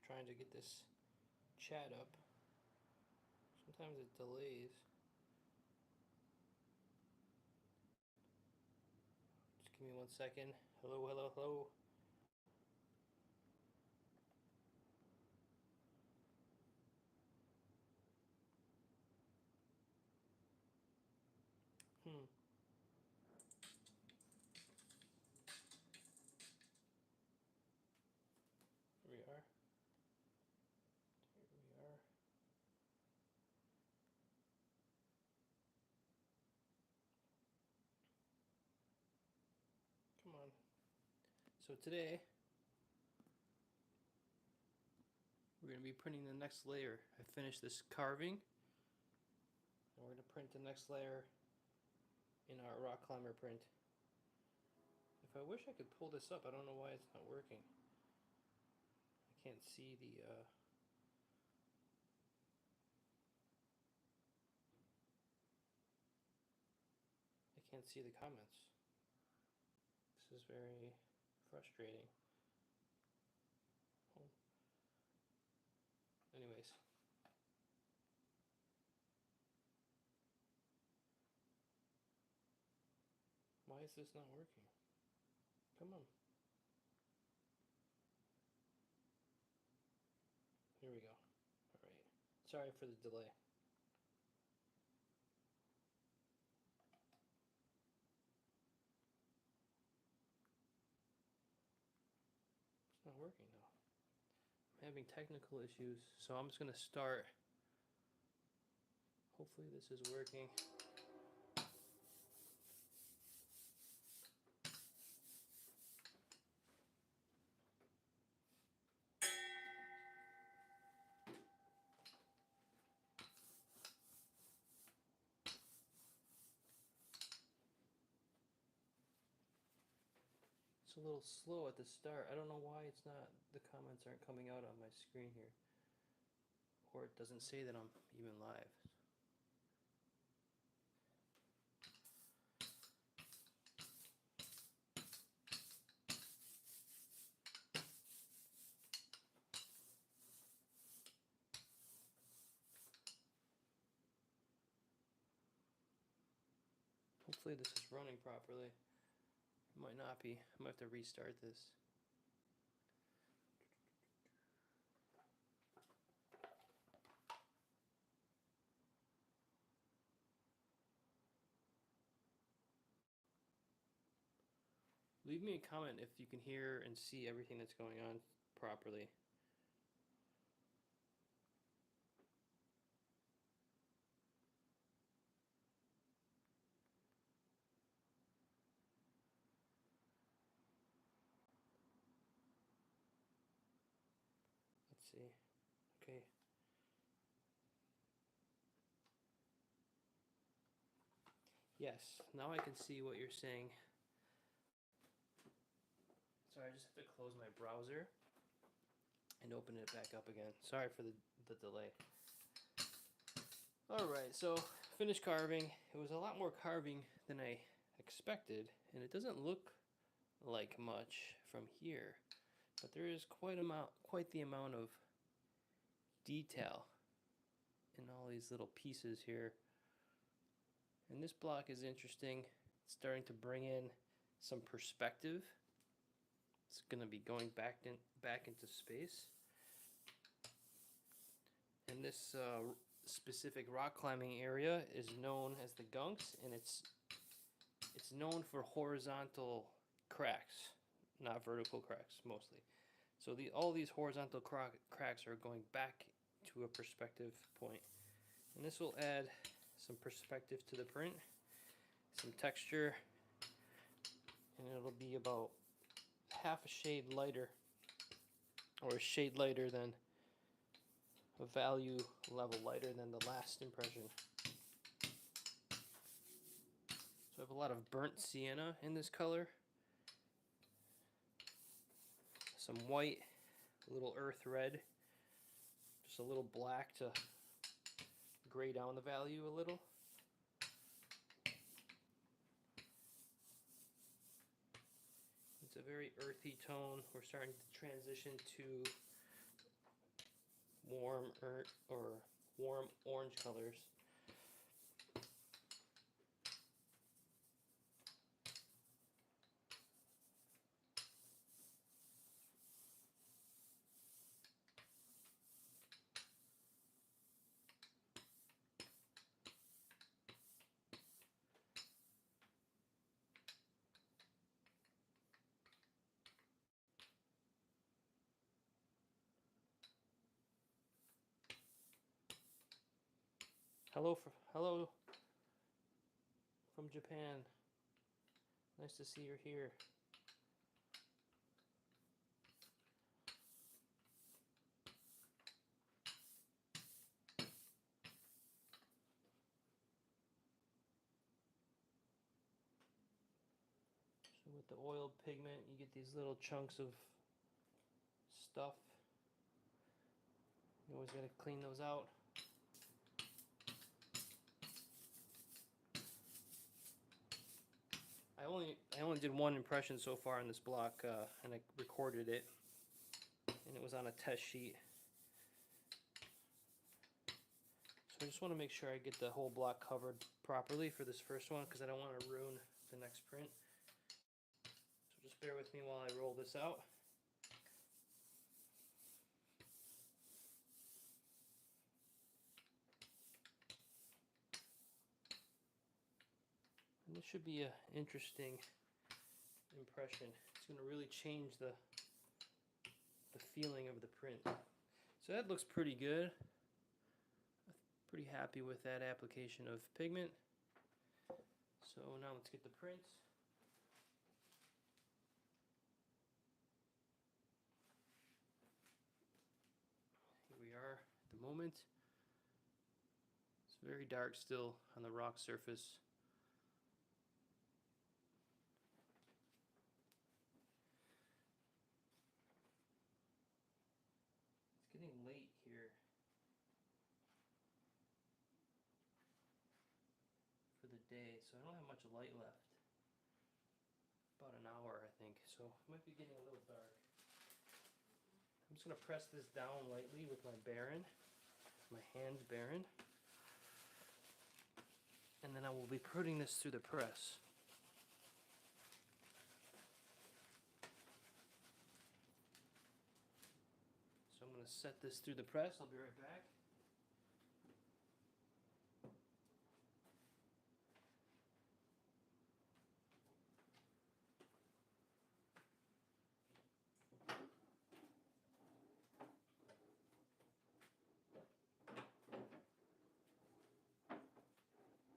trying to get this chat up. Sometimes it delays. Just give me 1 second. Hello, hello, hello. Here we are. Here we are. Come on. So today, we're going to be printing the next layer. I finished this carving, and we're going to print the next layer in our rock climber print. If I wish I could pull this up, I don't know why it's not working. I can't see the comments. This is very frustrating. Oh. Anyways. Why is this not working? Come on. Here we go. Alright. Sorry for the delay. It's not working though. I'm having technical issues, so I'm just going to start. Hopefully this is working. It's a little slow at the start. I don't know why it's not, the comments aren't coming out on my screen here. Or it doesn't say that I'm even live. Hopefully this is running properly. It might not be. I might have to restart this. Leave me a comment if you can hear and see everything that's going on properly. Let's see. Okay. Yes, now I can see what you're saying. Sorry, I just have to close my browser and open it back up again. Sorry for the delay. Alright, so finished carving. It was a lot more carving than I expected, and it doesn't look like much from here, but there is quite the amount of detail in all these little pieces here. And this block is interesting. It's starting to bring in some perspective. It's going to be going back into space. And this specific rock climbing area is known as the gunks, and it's known for horizontal cracks, not vertical cracks mostly. So all these horizontal cracks are going back to a perspective point. And this will add some perspective to the print, some texture, and it'll be about half a shade lighter, or a shade lighter than a value level lighter than the last impression. So I have a lot of burnt sienna in this color, some white, a little earth red, just a little black to gray down the value a little. It's a very earthy tone. We're starting to transition to warm or warm orange colors. Hello from Japan. Nice to see you're here. So with the oil pigment, you get these little chunks of stuff. You always got to clean those out. I only did one impression so far on this block, and I recorded it, and it was on a test sheet. So I just want to make sure I get the whole block covered properly for this first one, because I don't want to ruin the next print. So just bear with me while I roll this out. And this should be an interesting impression. It's going to really change the feeling of the print. So that looks pretty good. Pretty happy with that application of pigment. So now let's get the prints. Here we are at the moment. It's very dark still on the rock surface. It's getting late here for the day, so I don't have much light left. About an hour, I think, so it might be getting a little dark. I'm just going to press this down lightly with my Baron, my hand Baron, and then I will be putting this through the press. So I'm going to set this through the press. I'll be right back.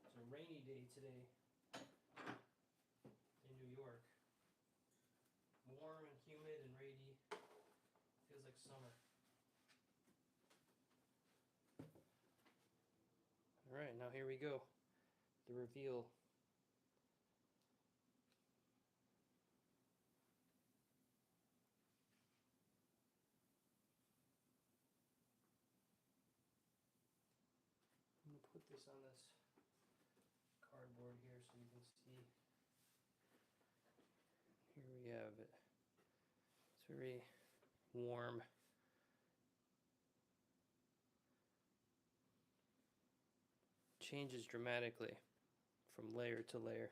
It's a rainy day today in New York. Warm and humid and rainy. Feels like summer. Alright, now here we go. The reveal. I'm going to put this on this cardboard here so you can see. Here we have it. It's very warm. Changes dramatically from layer to layer.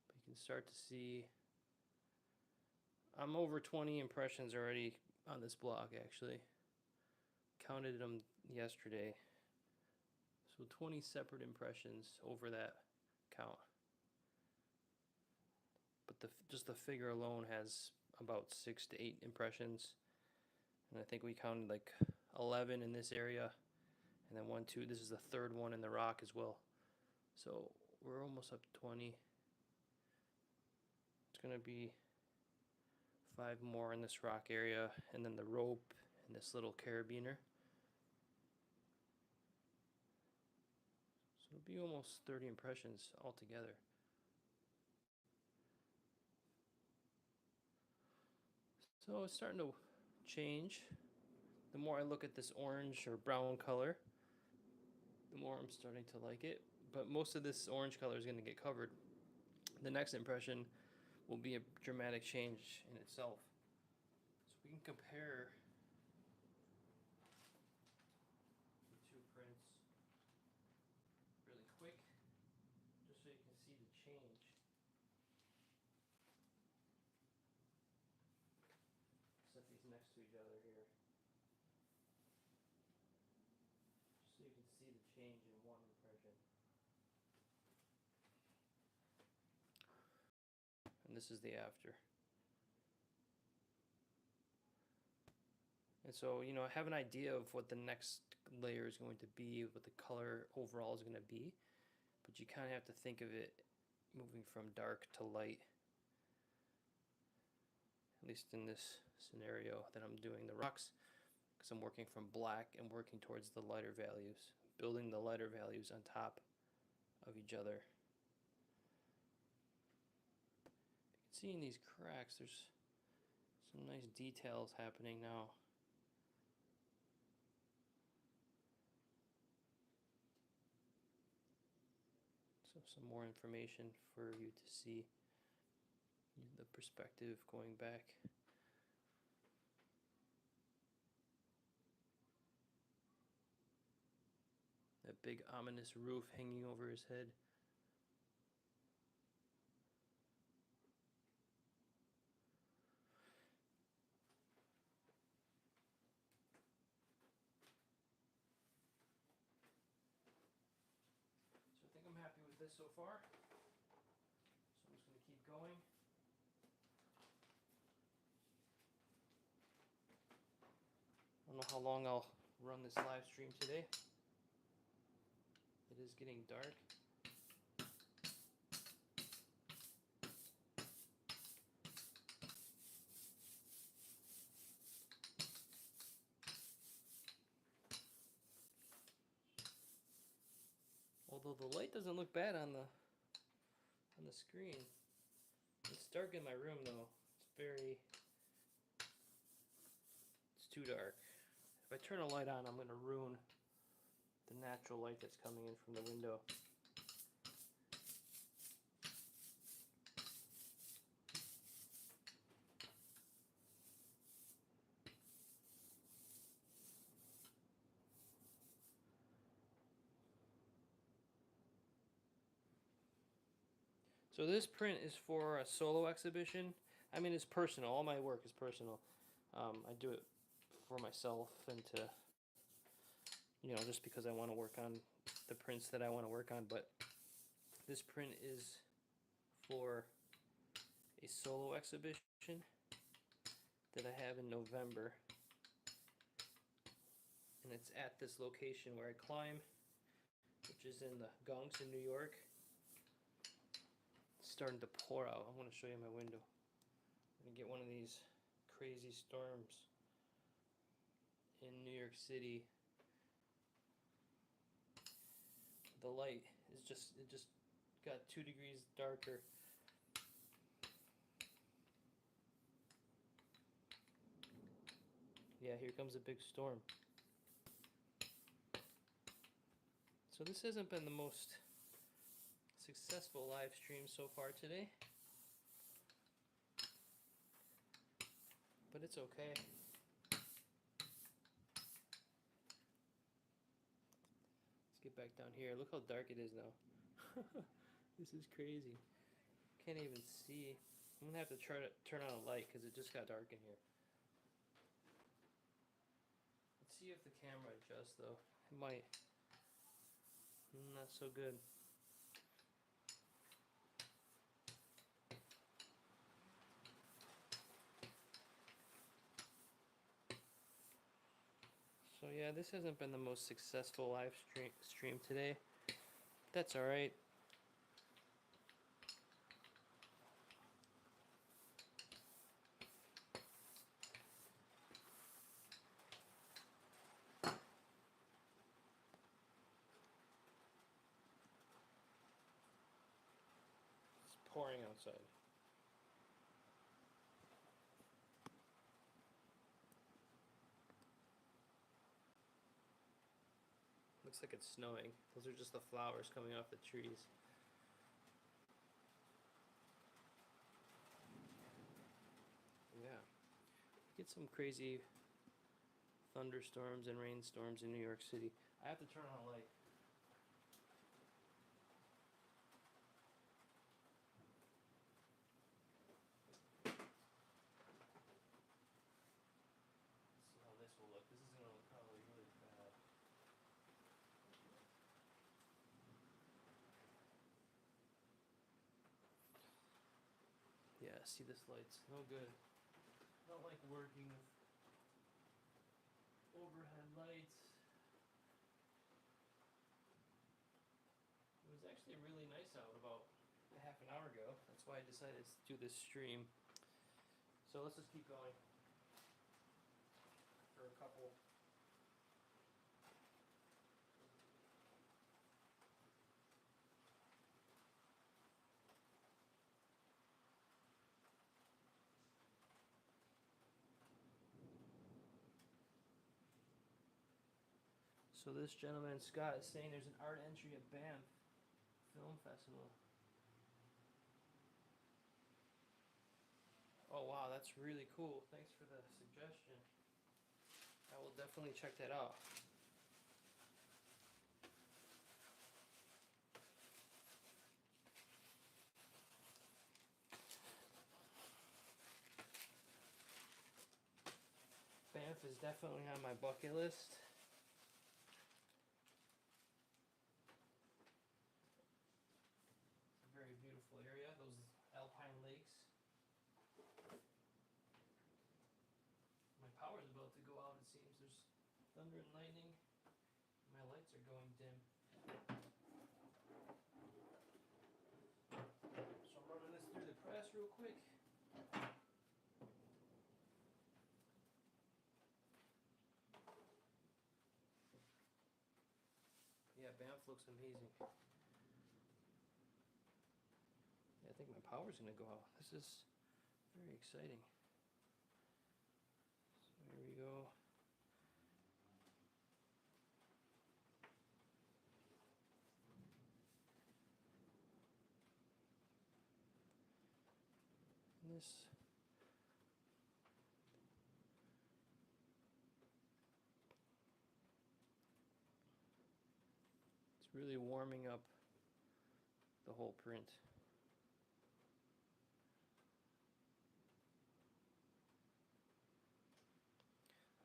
But you can start to see I'm over 20 impressions already on this block actually. Counted them yesterday. So 20 separate impressions over that count. But just the figure alone has about 6 to 8 impressions. And I think we counted like 11 in this area. And then 1, 2, this is the third one in the rock as well. So we're almost up to 20. It's going to be 5 more in this rock area. And then the rope and this little carabiner. So it'll be almost 30 impressions altogether. So it's starting to change. The more I look at this orange or brown color, the more I'm starting to like it. But most of this orange color is going to get covered. The next impression will be a dramatic change in itself. can compare the two prints really quick, just so you can see the change. Set these next to each other here, just so you can see the change in one impression. And this is the after. And so, you know, have an idea of what the next layer is going to be, what the color overall is going to be, but you kind of have to think of it moving from dark to light, at least in this scenario that I'm doing the rocks, because I'm working from black and working towards the lighter values, building the lighter values on top of each other. You can see in these cracks there's some nice details happening now. So some more information for you to see the perspective going back. That big ominous roof hanging over his head. So I think I'm happy with this so far. So I'm just going to keep going. I don't know how long I'll run this live stream today. It is getting dark. Although the light doesn't look bad on the screen. It's dark in my room though. It's too dark. If I turn a light on, I'm going to ruin the natural light that's coming in from the window. So this print is for a solo exhibition. I mean, it's personal. All my work is personal. I do it for myself and to, you know, just because I want to work on the prints that I want to work on. But this print is for a solo exhibition that I have in November. And it's at this location where I climb, which is in the Gunks in New York. It's starting to pour out. I want to show you my window. I'm going to get one of these crazy storms in New York City. The light is it just got 2 degrees darker. Yeah, here comes a big storm. So this hasn't been the most successful live stream so far today, but it's okay. Let's get back down here. Look how dark it is now. This is crazy. Can't even see. I'm gonna have to try to turn on a light because it just got dark in here. Let's see if the camera adjusts though. It might. Not so good. So yeah, this hasn't been the most successful live stream today. That's alright. It's pouring outside. Looks like it's snowing. Those are just the flowers coming off the trees. Yeah. get some crazy thunderstorms and rainstorms in New York City. I have to turn on a light. Let's see how this will look. This is going to look probably really bad. Yeah, see, this light's no good. I don't like working with overhead lights. It was actually really nice out about a half an hour ago. That's why I decided to do this stream. So let's just keep going for a couple. So this gentleman, Scott, is saying there's an art entry at Banff Film Festival. Oh wow, that's really cool. Thanks for the suggestion. I will definitely check that out. Banff is definitely on my bucket list. It's a very beautiful area, those alpine lakes. My power's about to go out, it seems. There's thunder and lightning. My lights are going dim. So I'm running this through the press real quick. Yeah, Banff looks amazing. Yeah, I think my power's gonna go out. This is very exciting. So here we go. This it's really warming up the whole print.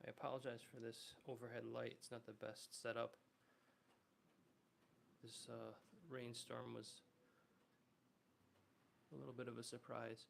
I apologize for this overhead light. It's not the best setup. This rainstorm was a little bit of a surprise.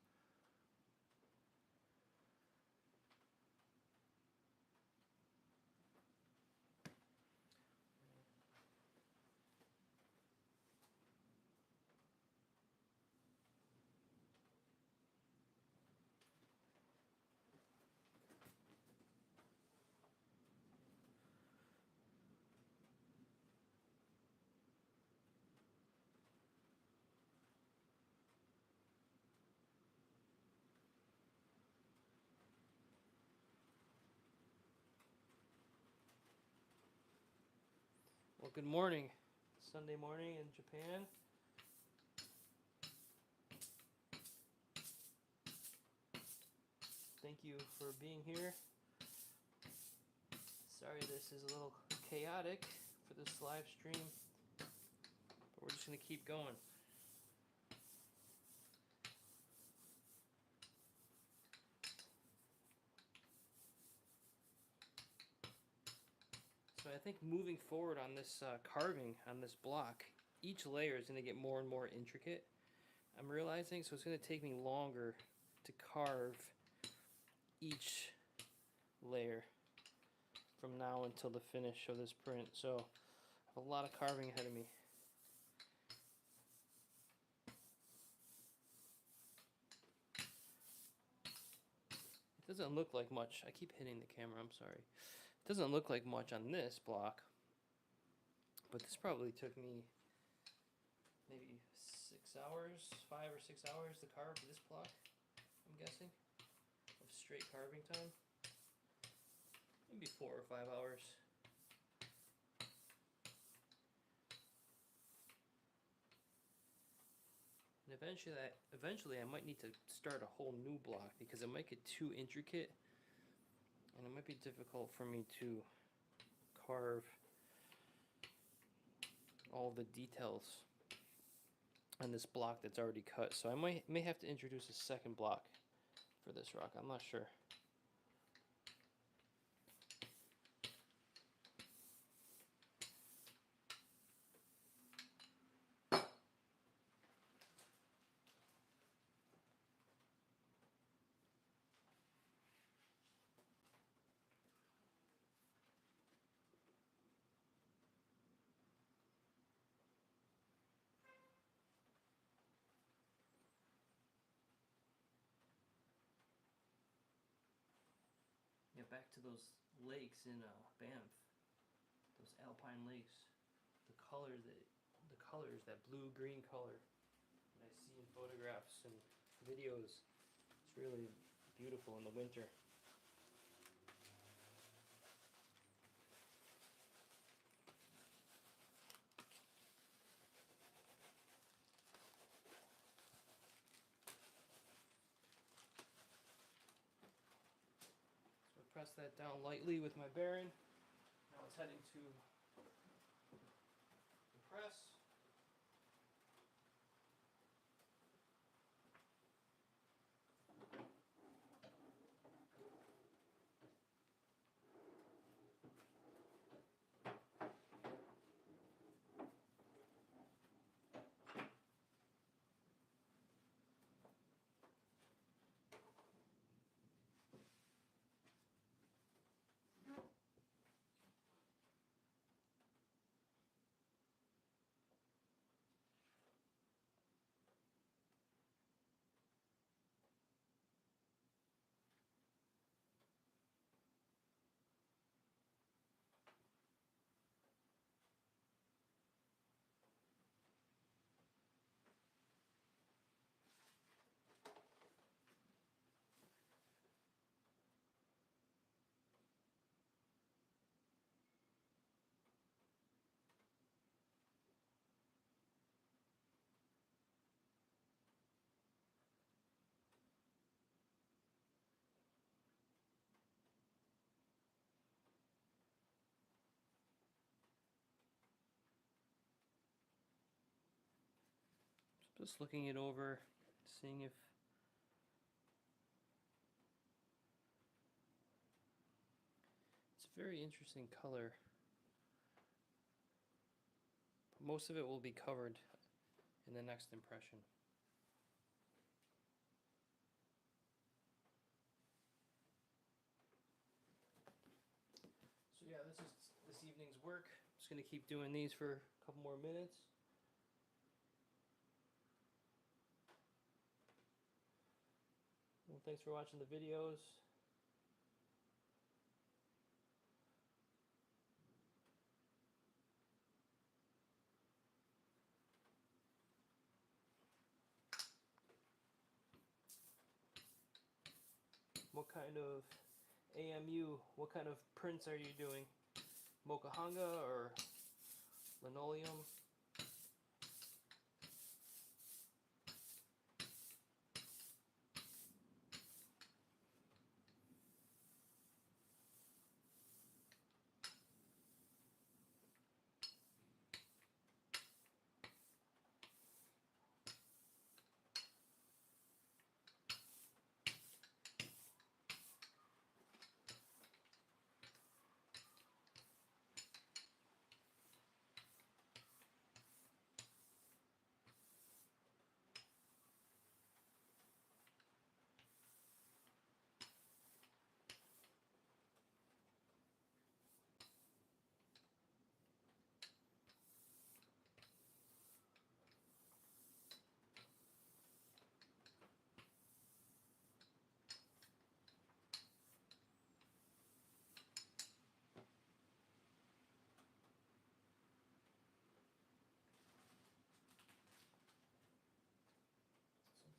Well, good morning. Sunday morning in Japan. Thank you for being here. Sorry this is a little chaotic for this live stream, but we're just going to keep going. So I think moving forward on this carving on this block, each layer is going to get more and more intricate. I'm realizing, so it's going to take me longer to carve each layer from now until the finish of this print. So I have a lot of carving ahead of me. It doesn't look like much. I keep hitting the camera, I'm sorry. It doesn't look like much on this block, but this probably took me maybe 6 hours, 5 or 6 hours to carve this block, I'm guessing, of straight carving time. Maybe 4 or 5 hours. And eventually I might need to start a whole new block because it might get too intricate And it might be difficult for me to carve all the details on this block that's already cut. So I may have to introduce a second block for this rock. I'm not sure. Yeah, back to those lakes in Banff, those alpine lakes. The colors, that blue-green color that I see in photographs and videos, it's really beautiful in the winter. So I press that down lightly with my baren. Now it's heading to the press. Just looking it over, seeing if it's a very interesting color. Most of it will be covered in the next impression. So yeah, this is this evening's work. Just gonna keep doing these for a couple more minutes. Well, thanks for watching the videos. What kind of what kind of prints are you doing? Mokuhanga or linoleum?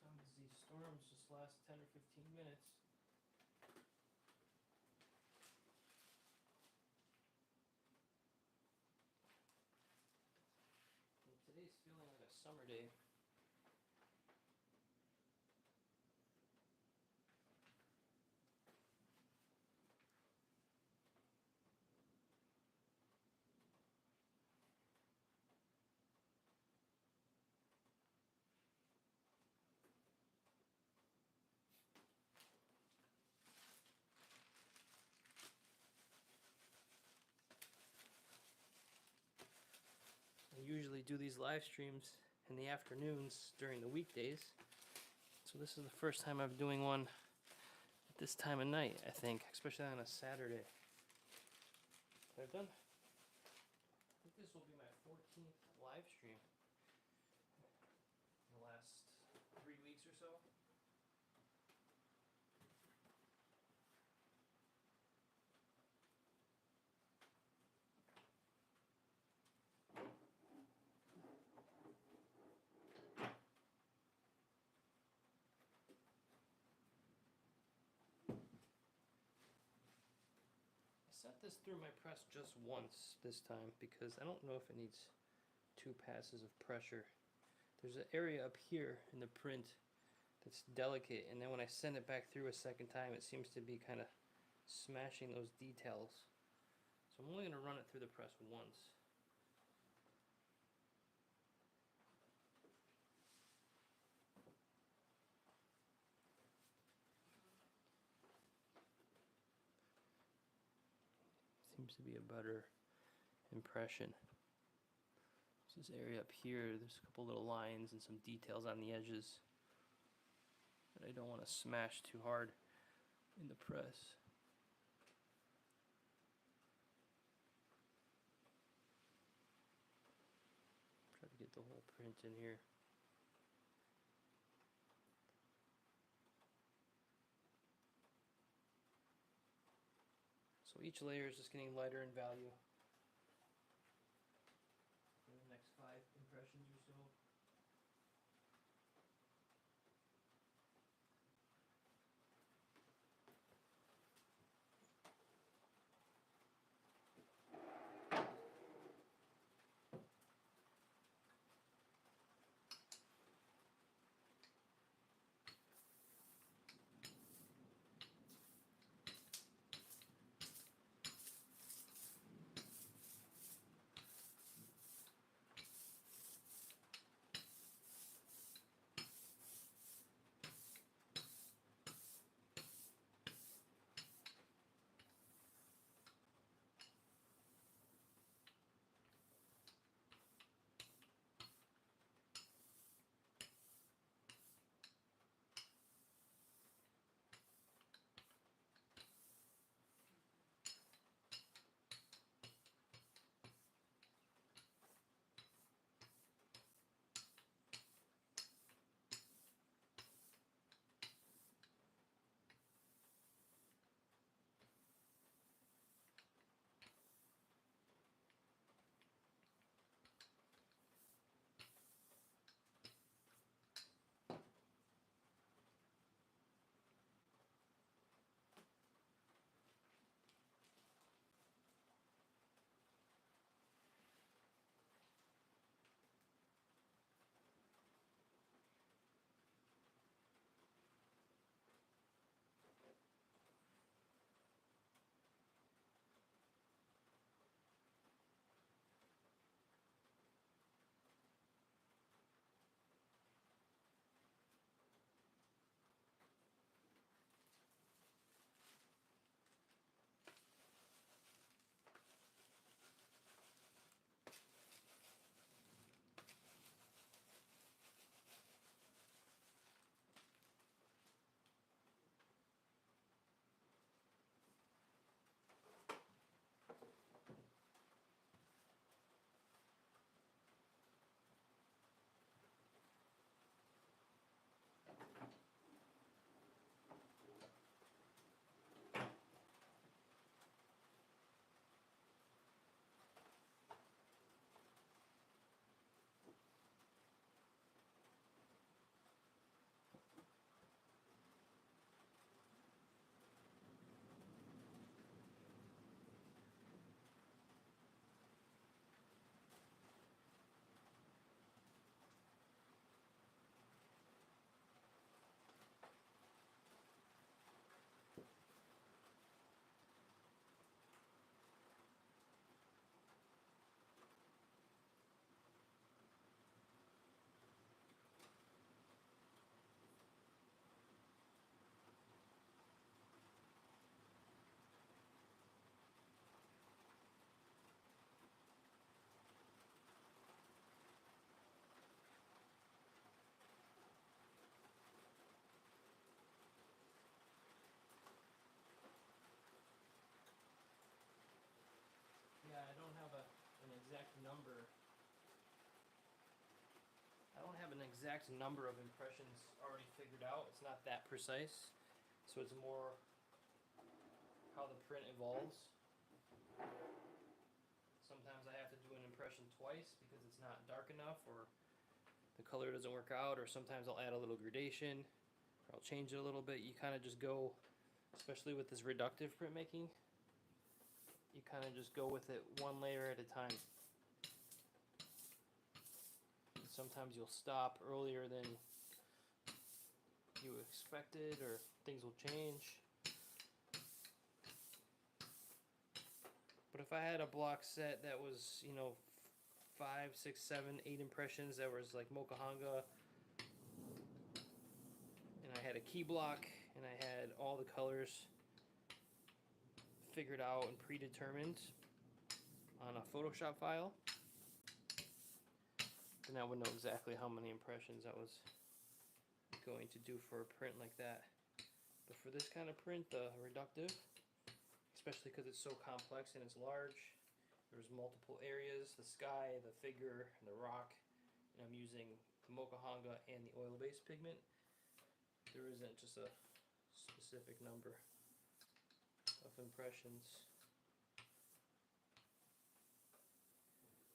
Sometimes these storms just last 10 or 15 minutes. And today's feeling like a summer day. usually do these live streams in the afternoons during the weekdays. So this is the first time I'm doing one at this time of night, I think, especially on a Saturday. But I've done, I think this will be my 14th live stream in the last 3 weeks or so. I set this through my press just once this time because I don't know if it needs 2 passes of pressure. There's an area up here in the print that's delicate, and then when I send it back through a second time, it seems to be kind of smashing those details. So I'm only going to run it through the press once. Seems to be a better impression. This area up here, there's a couple little lines and some details on the edges that I don't want to smash too hard in the press. Try to get the whole print in here. So each layer is just getting lighter in value for the next 5 impressions or so. exact number of impressions already figured out. It's not that precise, so it's more how the print evolves. Sometimes I have to do an impression twice because it's not dark enough, or the color doesn't work out, or sometimes I'll add a little gradation, or I'll change it a little bit. You kind of just go, especially with this reductive printmaking, you kind of just go with it one layer at a time. And sometimes you'll stop earlier than you expected, or things will change. But if I had a block set that was, 5, 6, 7, 8 impressions, that was like Mokahanga, and I had a key block, and I had all the colors figured out and predetermined on a Photoshop file, then I would know exactly how many impressions I was going to do for a print like that. But for this kind of print, the reductive, especially because it's so complex and it's large, there's multiple areas, the sky, the figure, and the rock, and I'm using the Mokahanga and the oil-based pigment. There isn't just a specific number of impressions.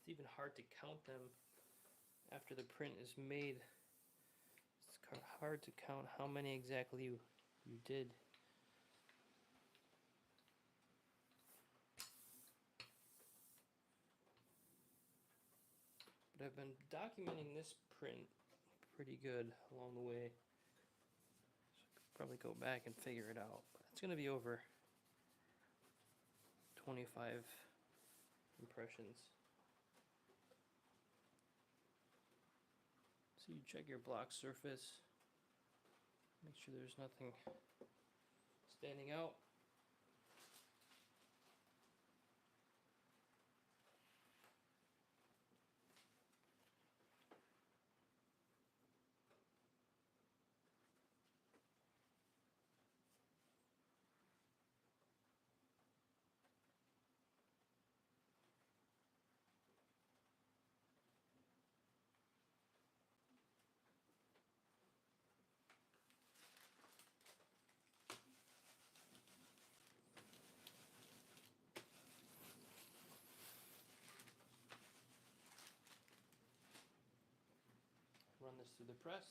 It's even hard to count them after the print is made. It's hard to count how many exactly you did. But I've been documenting this print pretty good along the way. So I could probably go back and figure it out. But it's going to be over 25 impressions. So you check your block surface, make sure there's nothing standing out. Run this through the press.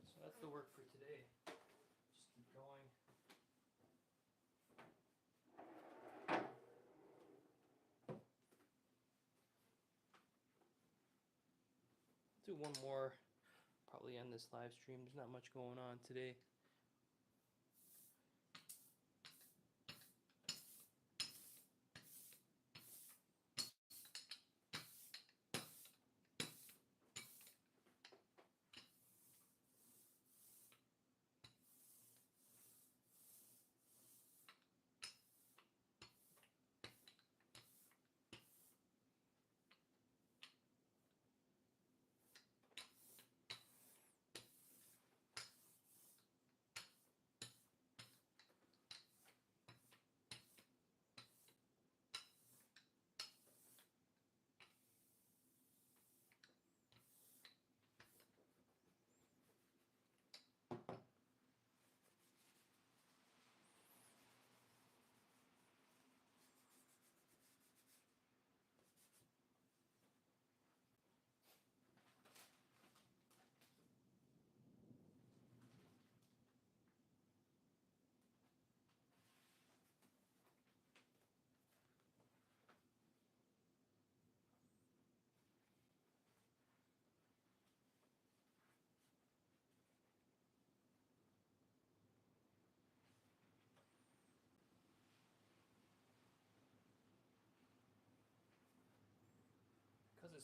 So that's the work for today. Just keep going. Do one more, probably end this live stream. There's not much going on today.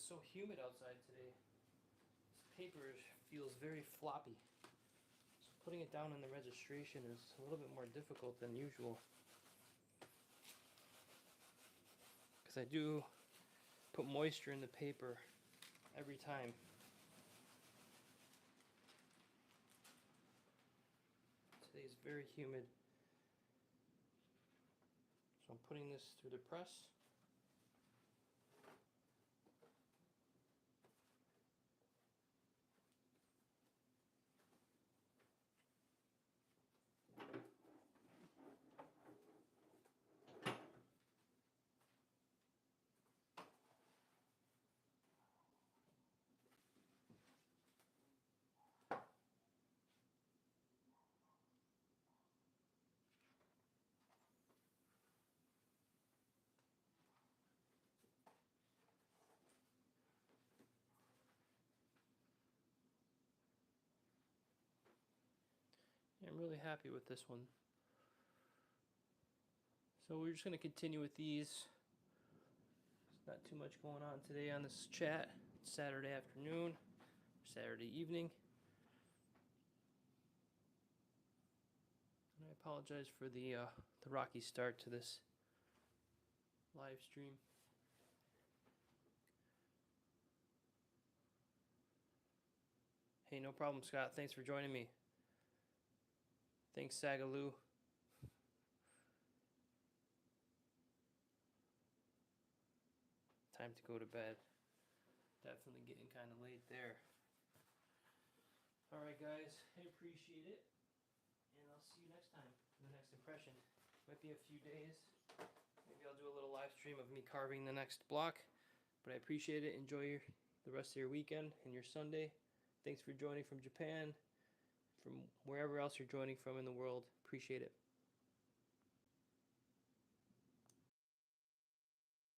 it's so humid outside today, this paper feels very floppy. So putting it down in the registration is a little bit more difficult than usual. Because I do put moisture in the paper every time. Today's very humid. So I'm putting this through the press. I'm really happy with this one. So we're just going to continue with these. There's not too much going on today on this chat. It's Saturday afternoon, Saturday evening. And I apologize for the rocky start to this live stream. Hey, no problem, Scott. Thanks for joining me. Thanks, Sagaloo. Time to go to bed. Definitely getting kind of late there. Alright, guys. I appreciate it. And I'll see you next time for the next impression. Might be a few days. Maybe I'll do a little live stream of me carving the next block. But I appreciate it. Enjoy the rest of your weekend and your Sunday. Thanks for joining from Japan. From wherever else you're joining from in the world. Appreciate it.